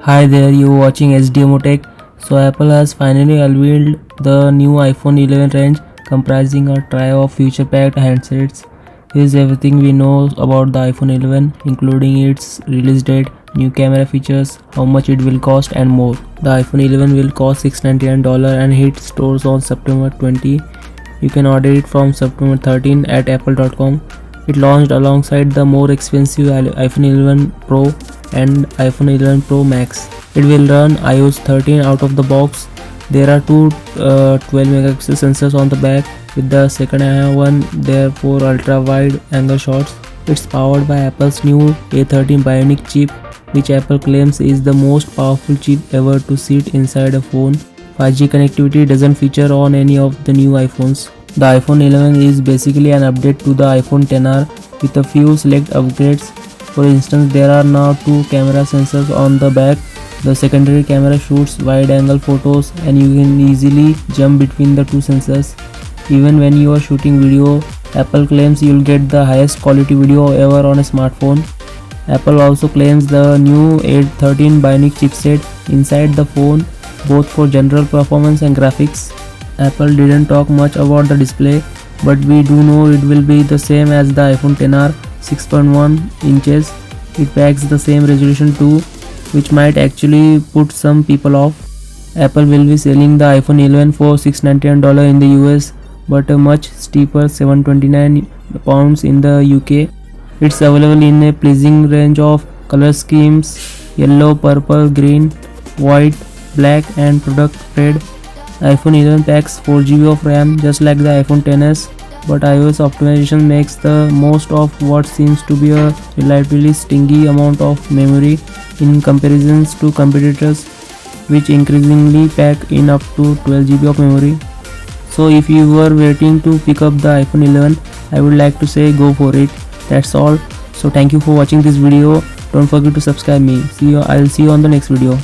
Hi there, you watching SDMO Tech. So Apple has finally unveiled the new iPhone 11 range comprising a trio of future-packed handsets. Here's everything we know about the iPhone 11, including its release date, new camera features, how much it will cost and more. The iPhone 11 will cost $699 and hit stores on September 20. You can order it from September 13 at apple.com. It launched alongside the more expensive iPhone 11 Pro and iPhone 11 Pro Max. It will run iOS 13 out of the box. There are two 12 megapixel sensors on the back, with the second one there for ultra wide angle shots. It's powered by Apple's new A13 Bionic chip, which Apple claims is the most powerful chip ever to sit inside a phone. 5G connectivity doesn't feature on any of the new iPhones. The iPhone 11 is basically an update to the iPhone XR with a few select upgrades. For instance, there are now two camera sensors on the back. The secondary camera shoots wide-angle photos and you can easily jump between the two sensors. Even when you are shooting video, Apple claims you'll get the highest quality video ever on a smartphone. Apple also claims the new A13 Bionic chipset inside the phone, both for general performance and graphics. Apple didn't talk much about the display, but we do know it will be the same as the iPhone XR, 6.1 inches. It packs the same resolution too, which might actually put some people off. Apple will be selling the iPhone 11 for $699 in the US, but a much steeper £729 in the UK. It's available in a pleasing range of color schemes: yellow, purple, green, white, black and product red. iPhone 11 packs 4GB of RAM just like the iPhone XS, but iOS optimization makes the most of what seems to be a relatively stingy amount of memory in comparison to competitors, which increasingly pack in up to 12GB of memory. So if you were waiting to pick up the iPhone 11, I would like to say go for it. That's all. So thank you for watching this video. Don't forget to subscribe me. I'll see you on the next video.